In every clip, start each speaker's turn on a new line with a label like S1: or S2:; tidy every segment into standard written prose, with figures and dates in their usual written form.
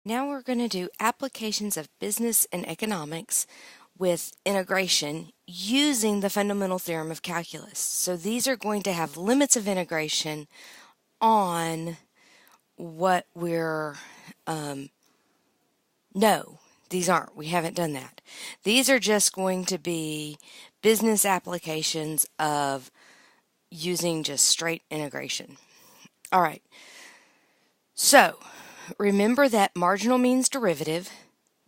S1: Now we're going to do applications of business and economics with integration using the fundamental theorem of calculus. So these are going to have limits of integration on what no, these aren't. We haven't done that. These are just going to be business applications of using just straight integration. All right. So remember that marginal means derivative,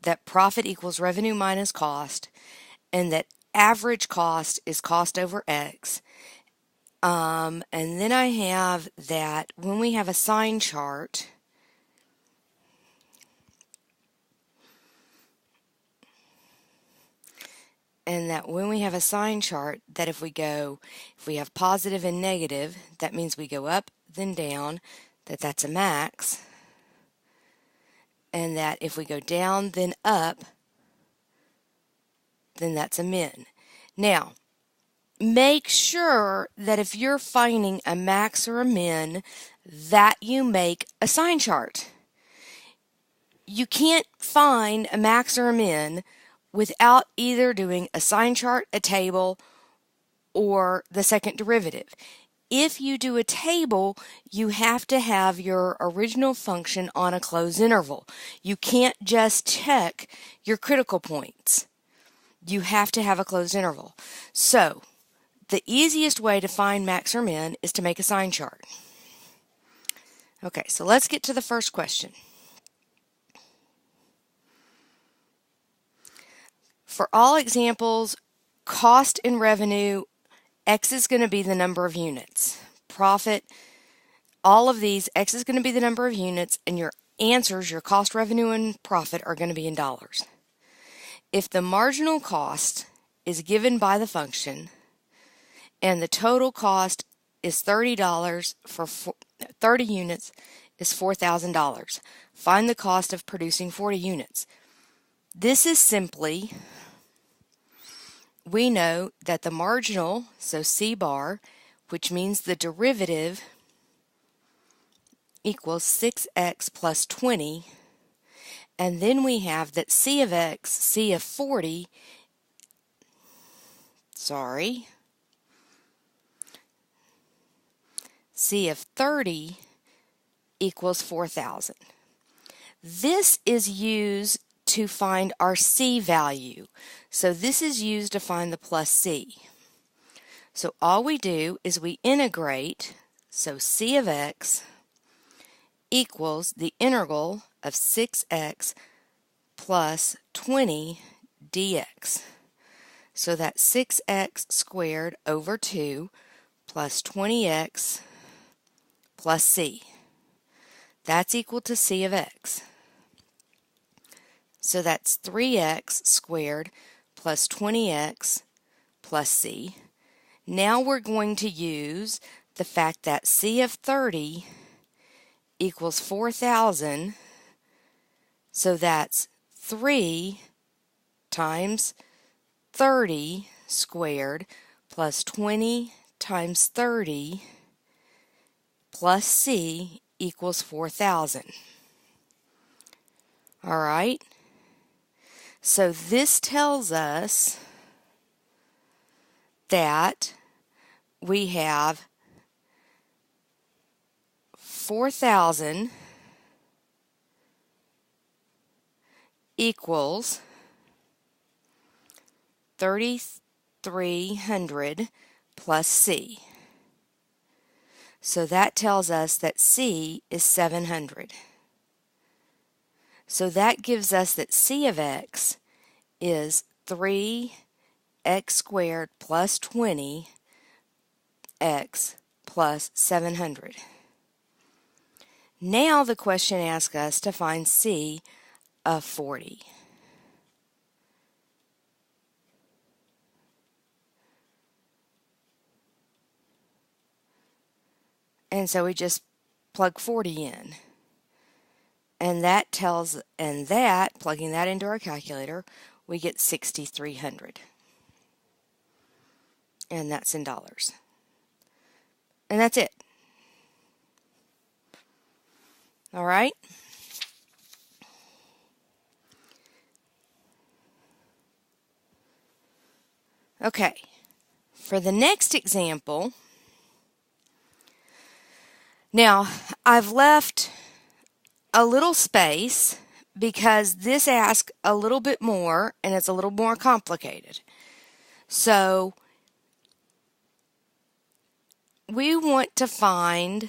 S1: that profit equals revenue minus cost, and that average cost is cost over X. And then I have that when we have a sign chart, that if we have positive and negative, that means we go up, then down, that's a max. And that if we go down, then up, then that's a min. Now, make sure that if you're finding a max or a min, that you make a sign chart. You can't find a max or a min without either doing a sign chart, a table, or the second derivative. If you do a table, you have to have your original function on a closed interval. You can't just check your critical points. You have to have a closed interval. So, the easiest way to find max or min is to make a sign chart. Okay, so let's get to the first question. For all examples, cost and revenue, X is going to be the number of units. Profit, all of these, X is going to be the number of units, and your answers, your cost, revenue, and profit are going to be in dollars. If the marginal cost is given by the function, and the total cost is $30 for 30 units is $4,000. Find the cost of producing 40 units. This is simply, we know that the marginal, so C bar, which means the derivative, equals 6x plus 20. And then we have that C of x, C of 40, C of 30 equals 4,000. This is used to find our C value. So this is used to find the plus C. So all we do is we integrate, so C of x equals the integral of 6x plus 20 dx. So that's 6x squared over 2 plus 20x plus C. That's equal to C of x. So that's 3x squared plus 20x plus C. Now we're going to use the fact that C of 30 equals 4,000. So that's 3 times 30 squared plus 20 times 30 plus C equals 4,000. All right? So this tells us that we have 4,000 equals 3,300 plus C. So that tells us that C is 700. So that gives us that C of x is 3x squared plus 20x plus 700. Now the question asks us to find C of 40. And so we just plug 40 in. And plugging that into our calculator, we get 6,300. And that's in dollars. And that's it. All right? Okay, for the next example, now I've left a little space because this asks a little bit more and it's a little more complicated. So we want to find,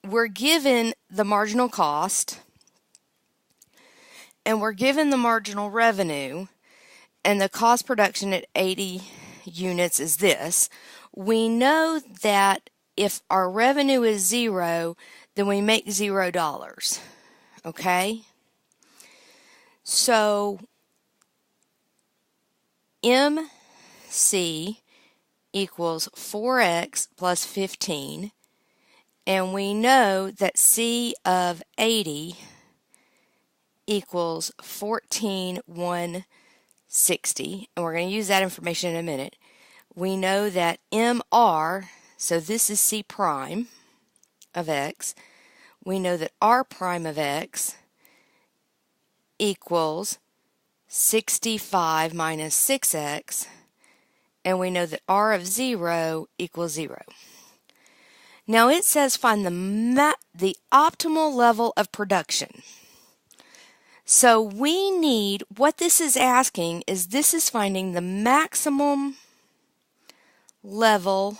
S1: we're given the marginal cost and we're given the marginal revenue, and the cost production at 80 units is this. We know that if our revenue is 0, then we make $0. Okay? So MC equals 4x plus 15, and we know that C of 80 equals 14,160, and we're going to use that information in a minute. We know that MR, so this is C prime of x, we know that R prime of x equals 65 minus 6x, and we know that R of 0 equals 0. Now it says find the optimal level of production. So we need, what this is asking is this is finding the maximum level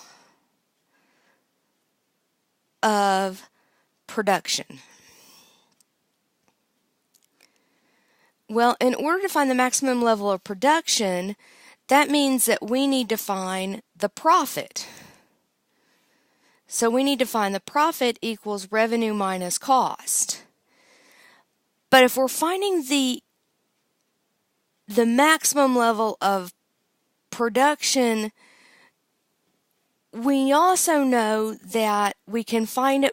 S1: of production. Well, in order to find the maximum level of production, that means that we need to find the profit. So we need to find the profit equals revenue minus cost. But if we're finding the maximum level of production, we also know that we can find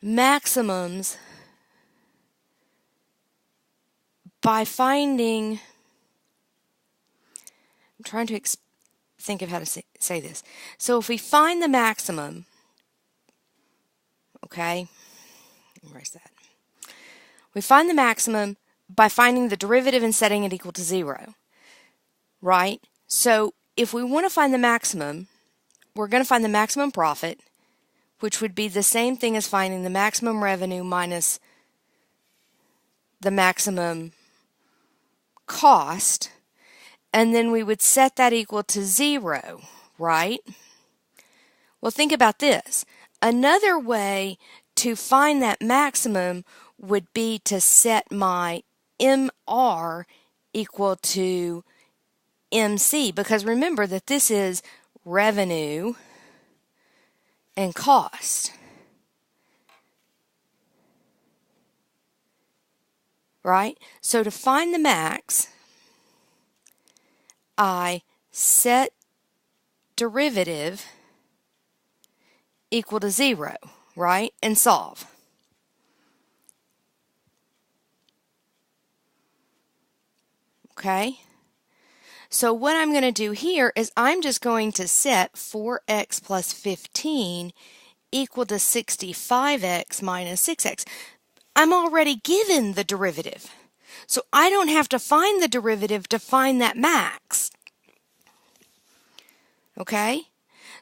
S1: maximums by finding, I'm trying to think of how to say this. So if we find the maximum, okay, where's that? We find the maximum by finding the derivative and setting it equal to 0, right? So if we want to find the maximum, we're going to find the maximum profit, which would be the same thing as finding the maximum revenue minus the maximum cost, and then we would set that equal to 0, right? Well, think about this. Another way to find that maximum would be to set my MR equal to MC, because remember that this is revenue and cost, right? So to find the max, I set derivative equal to 0, right? And solve. Okay? So what I'm going to do here is I'm just going to set 4x plus 15 equal to 65x minus 6x. I'm already given the derivative, so I don't have to find the derivative to find that max. Okay?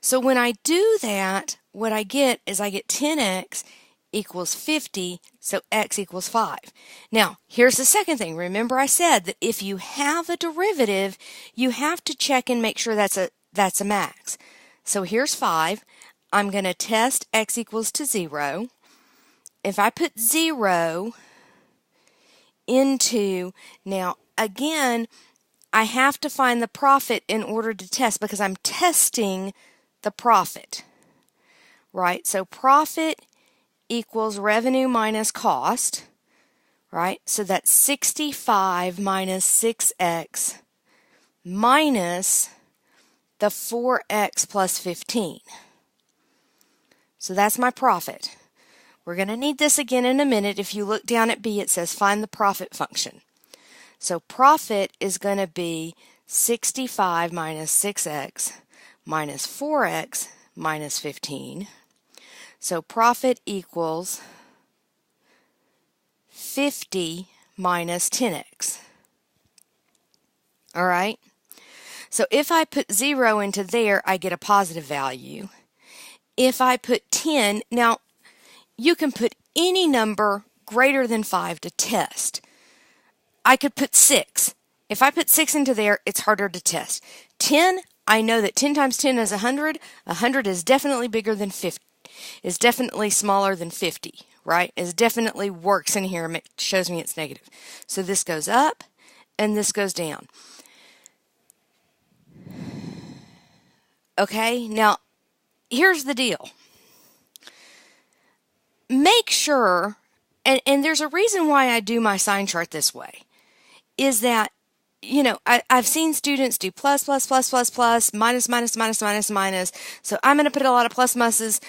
S1: So when I do that, what I get is I get 10x equals 50, so x equals 5. Now, here's the second thing. Remember I said that if you have a derivative, you have to check and make sure that's a max. So here's 5. I'm going to test x equals to 0. If I put 0 into, now again, I have to find the profit in order to test because I'm testing the profit, right? So profit equals revenue minus cost, right? So that's 65 minus 6x minus the 4x plus 15. So that's my profit. We're going to need this again in a minute. If you look down at B, it says find the profit function. So profit is going to be 65 minus 6x minus 4x minus 15. So profit equals 50 minus 10x. All right? So if I put 0 into there, I get a positive value. If I put 10, now you can put any number greater than 5 to test. I could put 6. If I put 6 into there, it's harder to test. 10, I know that 10 times 10 is 100. 100 is definitely bigger than 50. Is definitely smaller than 50, right? It definitely works in here. It shows me it's negative. So this goes up and this goes down. Okay, now here's the deal. Make sure, and there's a reason why I do my sign chart this way, is that, you know, I've seen students do plus, plus, plus, plus, plus, minus, minus, minus, minus, minus. So I'm going to put a lot of plus pluses.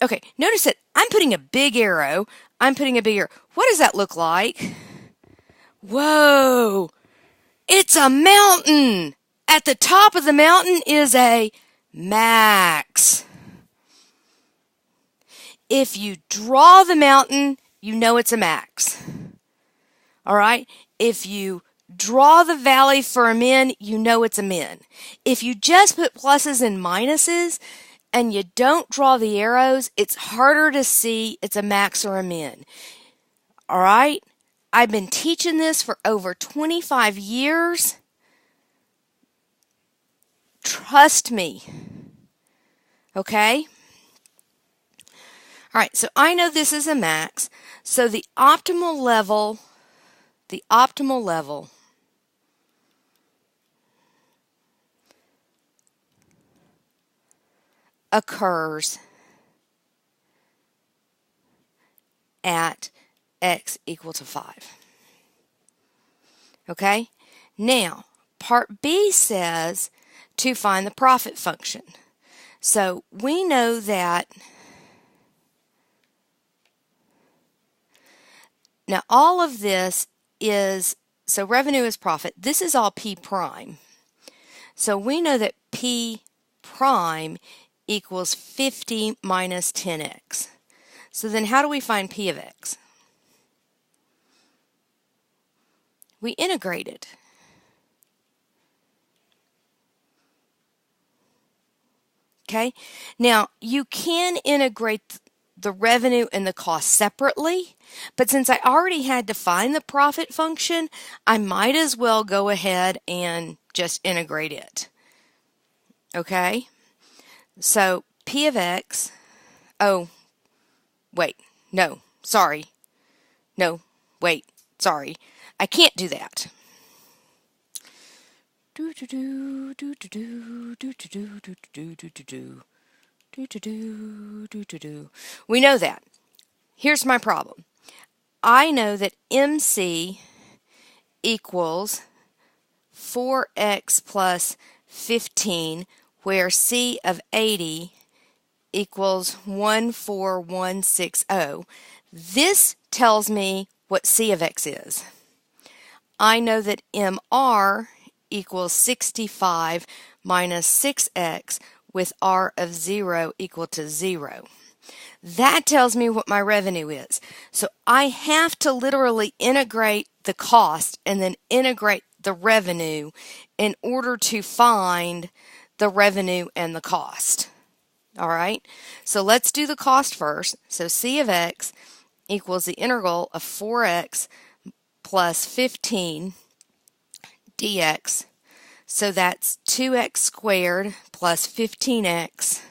S1: Okay, notice that I'm putting a big arrow. I'm putting a big arrow. What does that look like? Whoa, it's a mountain. At the top of the mountain is a max. If you draw the mountain, you know it's a max. All right? If you draw the valley for a min, you know it's a min. If you just put pluses and minuses and you don't draw the arrows, it's harder to see it's a max or a min. All right? I've been teaching this for over 25 years. Trust me. Okay? All right, so I know this is a max. So the optimal level occurs at x equal to 5. Okay? Now, part B says to find the profit function. So we know that now all of this is, so revenue is profit. This is all P prime. So we know that P prime equals 50 minus 10x. So then how do we find P of x? We integrate it. Okay? Now, you can integrate the revenue and the cost separately, but since I already had to find the profit function, I might as well go ahead and just integrate it. Okay? So P of x, oh, wait, no, sorry. No, wait, sorry. I can't do that. We know that. Here's my problem. I know that MC equals 4x plus 15, where C of 80 equals 14160. This tells me what C of x is. I know that MR equals 65 minus 6x with R of 0 equal to 0. That tells me what my revenue is. So I have to literally integrate the cost and then integrate the revenue in order to find the revenue and the cost. All right, so let's do the cost first. So C of x equals the integral of 4x plus 15 dx. So that's 2x squared plus 15x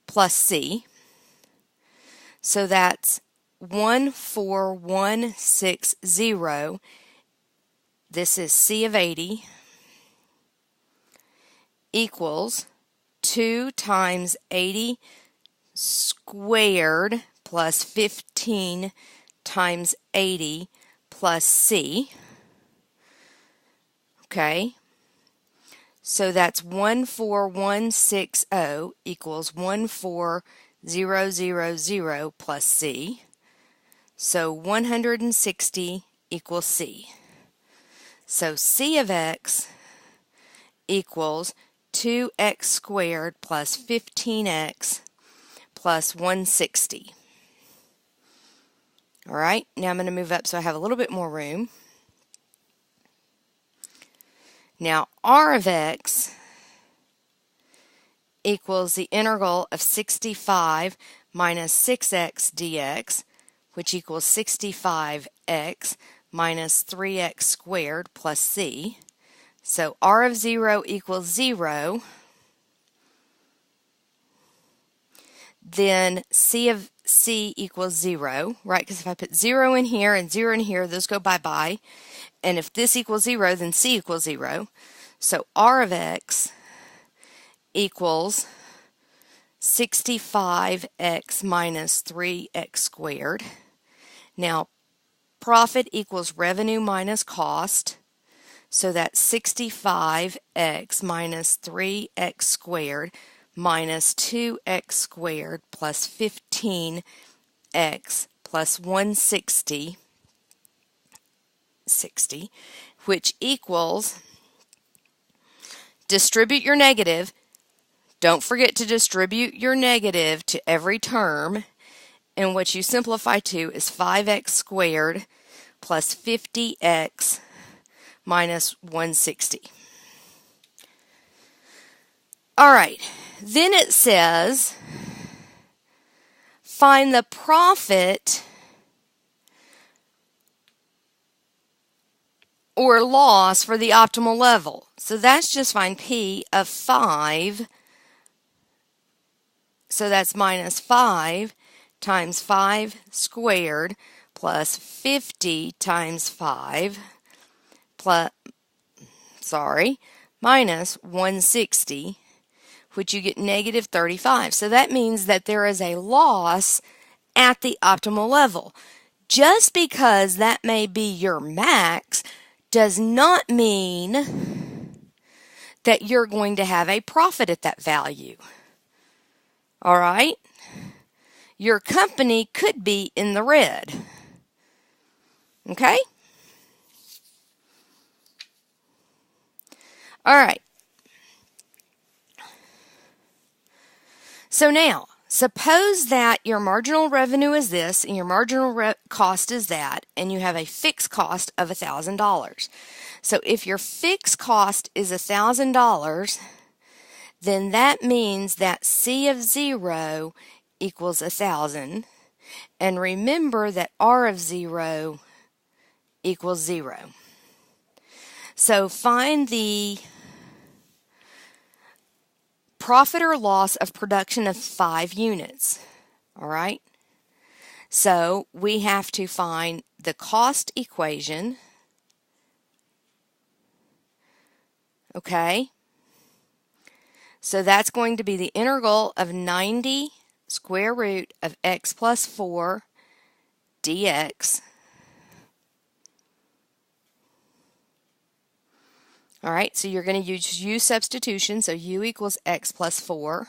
S1: plus c. So that's 14160. This is C of 80 equals 2 times 80 squared plus 15 times 80 plus c. Okay, so that's 14160 equals 14000 plus c. So 160 equals c. So C of x equals 2x squared plus 15x plus 160. All right, now I'm going to move up so I have a little bit more room. Now r of x equals the integral of 65 minus 6x dx, which equals 65x minus 3x squared plus c. So r of 0 equals 0. Then c of c equals 0, right? Because if I put 0 in here and 0 in here, those go bye-bye. And if this equals 0, then c equals 0. So r of x equals 65x minus 3x squared. Now, profit equals revenue minus cost. So that's 65x minus 3x squared minus 2x squared plus 15x plus 160, which equals, distribute your negative. Don't forget to distribute your negative to every term. And what you simplify to is 5x squared plus 50x minus 160. All right, then it says, find the profit or loss for the optimal level. So that's just find P of 5. So that's minus 5 times 5 squared plus 50 times 5 minus 160, which you get negative 35. So that means that there is a loss at the optimal level. Just because that may be your max does not mean that you're going to have a profit at that value. All right? Your company could be in the red. Okay? All right. So now, suppose that your marginal revenue is this and your marginal cost is that, and you have a fixed cost of $1,000. So if your fixed cost is $1,000, then that means that C of 0 equals 1,000. And remember that R of 0 equals 0. So find the profit or loss of production of 5 units. All right? So we have to find the cost equation. Okay? So that's going to be the integral of 90 square root of x plus 4 dx. All right, so you're going to use u substitution. So u equals x plus 4.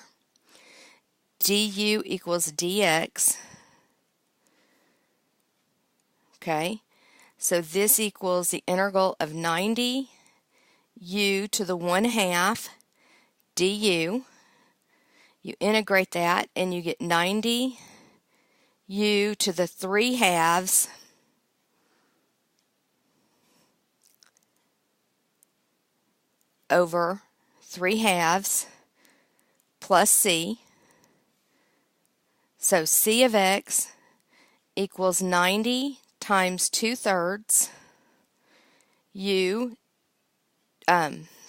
S1: du equals dx. Okay, so this equals the integral of 90 u to the 1/2 du. You integrate that and you get 90 u to the 3/2 over 3/2 plus c. So c of x equals 90 times 2/3 u.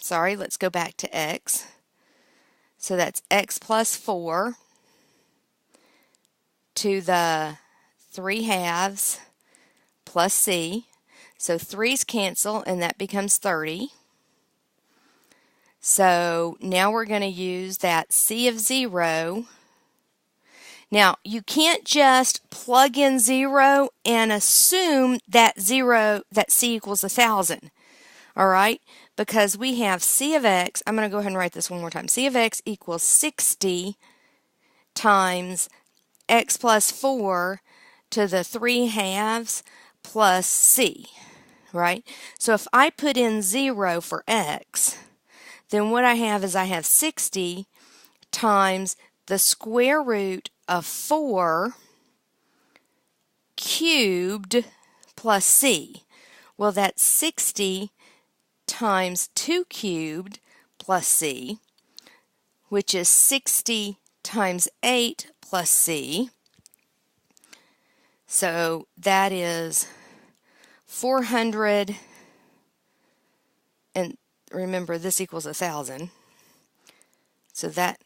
S1: Let's go back to x. So that's x plus 4 to the 3/2 plus c. So 3's cancel and that becomes 30. So now we're going to use that C of 0. Now you can't just plug in 0 and assume that C equals 1,000. All right? Because we have C of x, I'm going to go ahead and write this one more time. C of x equals 60 times x plus 4 to the 3/2 plus c, right? So if I put in 0 for x, then what I have is I have 60 times the square root of 4 cubed plus c. Well, that's 60 times 2 cubed plus c, which is 60 times 8 plus c. So that is 400, and remember this equals 1,000. So that,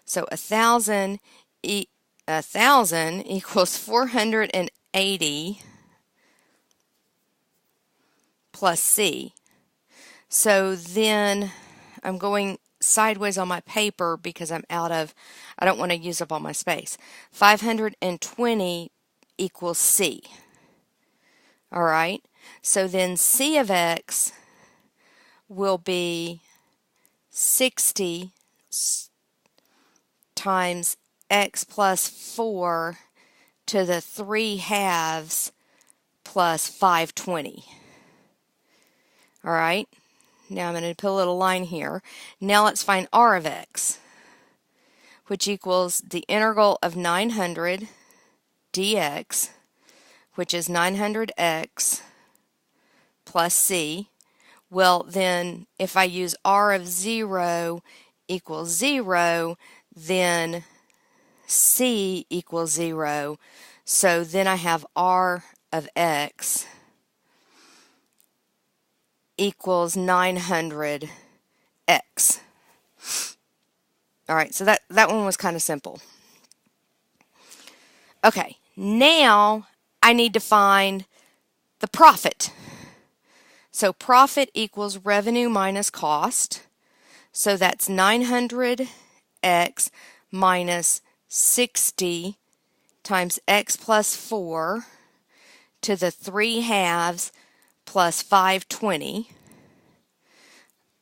S1: so 1,000 equals 480 plus c. So then I'm going sideways on my paper because I don't want to use up all my space. 520 equals c. All right, so then c of x will be 60 times x plus 4 to the 3/2 plus 520. All right, now I'm going to put a little line here. Now let's find r of x, which equals the integral of 900 dx, which is 900x plus c. Well, then if I use r of 0 equals 0, then c equals 0. So then I have r of x equals 900x. All right, so that one was kind of simple. Okay, now I need to find the profit. So profit equals revenue minus cost. So that's 900x minus 60 times x plus 4 to the 3/2 plus 520.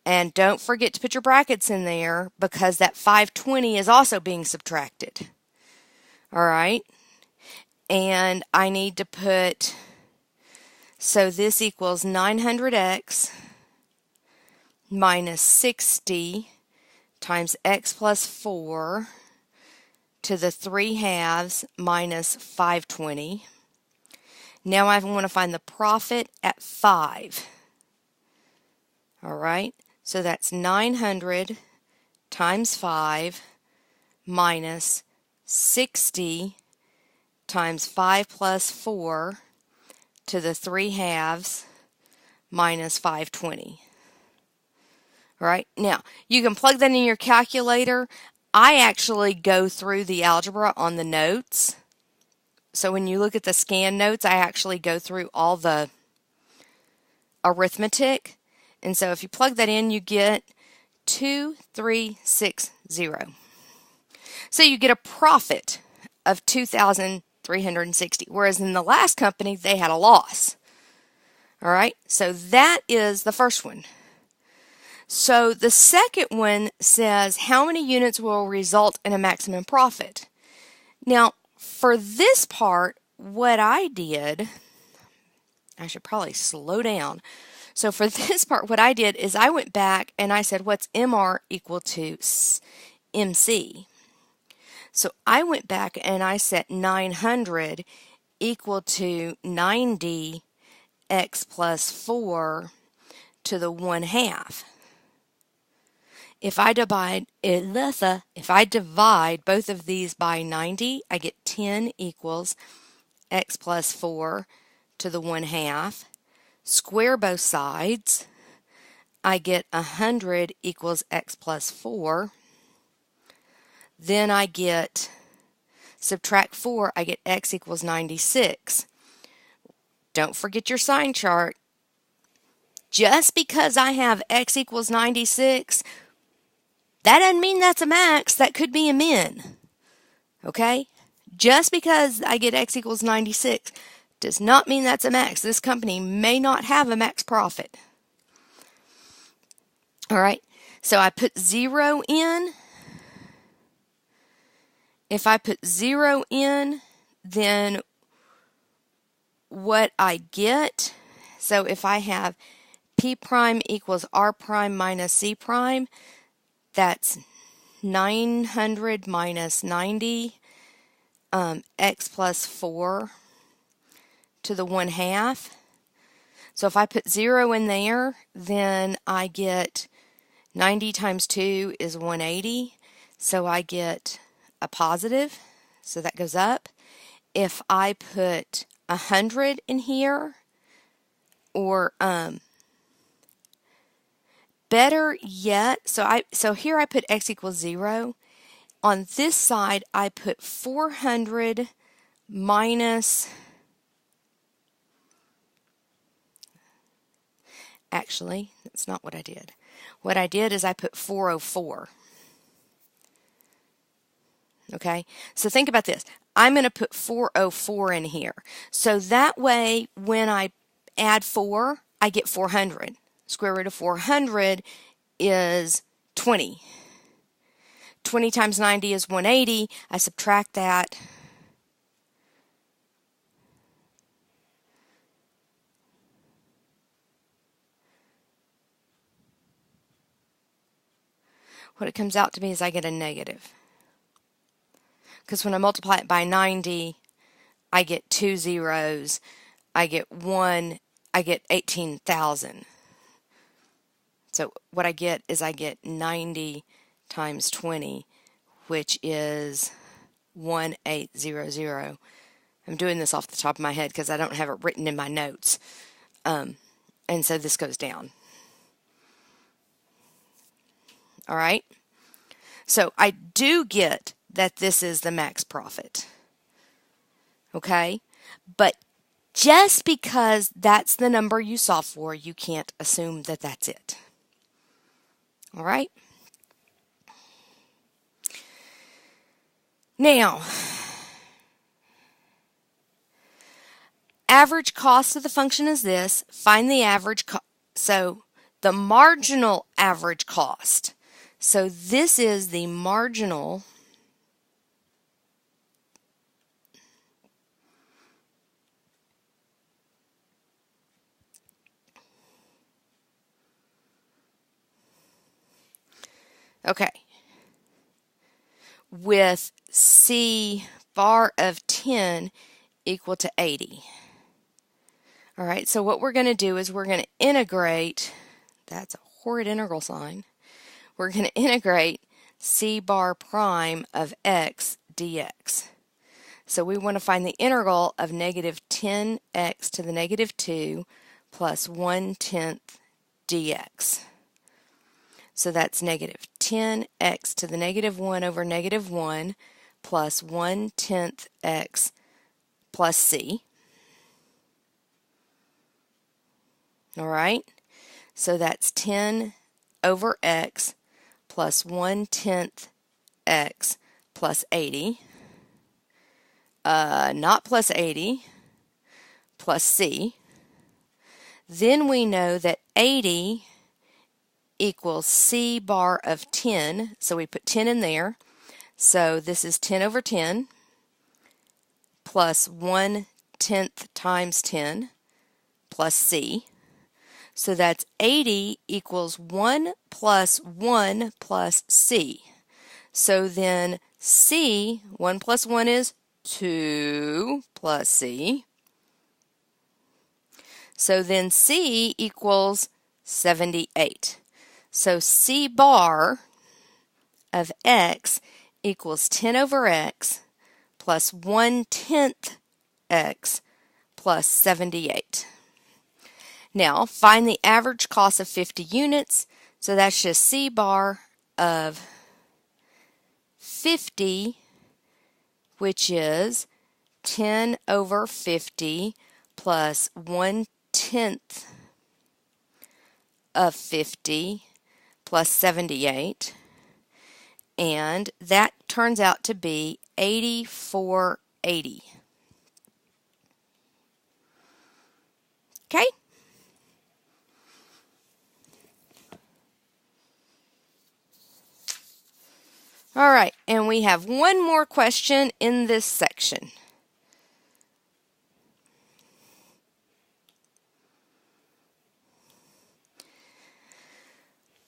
S1: And don't forget to put your brackets in there because that 520 is also being subtracted. All right. And I need to put, so this equals 900x minus 60 times x plus 4 to the 3/2 minus 520. Now I want to find the profit at 5. All right, so that's 900 times 5 minus 60 times 5 plus 4 to the 3/2 minus 520. All right, now you can plug that in your calculator. I actually go through the algebra on the notes. So when you look at the scan notes, I actually go through all the arithmetic. And so if you plug that in, you get 2360. So you get a profit of 2,360, whereas in the last company, they had a loss. All right, so that is the first one. So the second one says, how many units will result in a maximum profit? Now, for this part, what I did, I should probably slow down. So for this part, what I did is I went back and I said, what's MR equal to MC? So I went back and I set 900 equal to 90 x plus 4 to the 1/2. If I divide both of these by 90, I get 10 equals x plus 4 to the 1/2. Square both sides, I get 100 equals x plus 4. Then I get, subtract 4, I get x equals 96. Don't forget your sign chart. Just because I have x equals 96, that doesn't mean that's a max. That could be a min. Okay? Just because I get x equals 96 does not mean that's a max. This company may not have a max profit. All right, so I put 0 in. If I put 0 in, then what I get, so if I have P prime equals R prime minus C prime, that's 900 minus 90 x plus 4 to the 1/2. So if I put 0 in there, then I get 90 times 2 is 180. So I get a positive. So that goes up. If I put 100 in here, or better yet, so here I put x equals 0. On this side, I put 400 minus, actually, that's not what I did. What I did is I put 404. Okay, so think about this. I'm going to put 404 in here. So that way, when I add 4, I get 400. Square root of 400 is 20. 20 times 90 is 180. I subtract that. What it comes out to be is I get a negative. Because when I multiply it by 90, I get 2 zeros. I get 1, I get 18,000. So what I get is I get 90 times 20, which is 1800. I'm doing this off the top of my head because I don't have it written in my notes. And so this goes down. All right. So I do get that this is the max profit. Okay. But just because that's the number you saw for, you can't assume that that's it. All right. Now, average cost of the function is this. Find the average cost. So the marginal average cost. So this is the marginal okay, with C bar of 10 equal to 80. All right, so what we're going to do is we're going to integrate, that's a horrid integral sign, we're going to integrate C bar prime of x dx. So we want to find the integral of negative 10x to the negative 2 plus 1/10 dx. So that's negative 10x to the negative 1 over negative 1 plus 1/10 x plus c. All right, so that's 10 over x plus 1/10 x plus 80. Not plus 80, plus c. Then we know that 80 equals c bar of 10, so we put 10 in there. So this is 10 over 10 plus 1/10 times 10 plus c. So that's 80 equals 1 plus 1 plus c. So then c, 1 plus 1 is 2 plus c. So then c equals 78. So c bar of x equals 10 over x plus 1/10 x plus 78. Now, find the average cost of 50 units. So that's just C bar of 50, which is 10 over 50 plus 1/10 of 50 plus 78. And that turns out to be 8480. Okay? All right, and we have one more question in this section.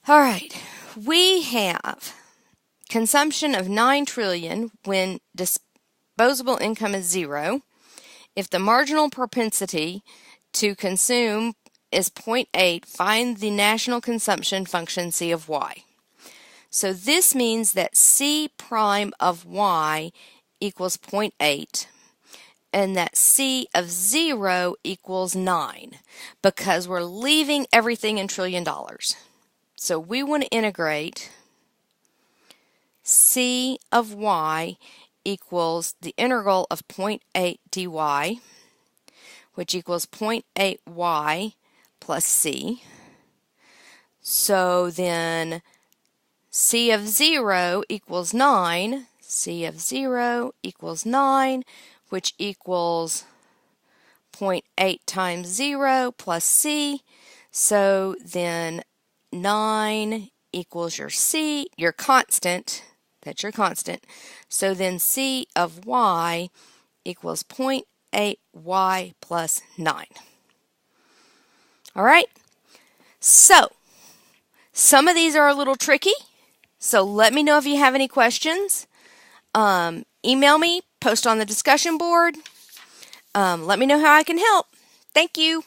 S1: All right, we have consumption of 9 trillion when disposable income is 0, if the marginal propensity to consume is 0.8, find the national consumption function C of y. So this means that C prime of y equals 0.8 and that C of 0 equals 9 because we're leaving everything in trillion dollars. So we want to integrate C of y equals the integral of 0.8 dy, which equals 0.8y plus C. So then C of 0 equals 9. C of 0 equals 9, which equals 0.8 times 0 plus C. So then 9 equals your C, your constant. That's your constant. So then C of y equals 0.8y plus 9. All right. So some of these are a little tricky. So let me know if you have any questions. Email me, post on the discussion board. Let me know how I can help. Thank you.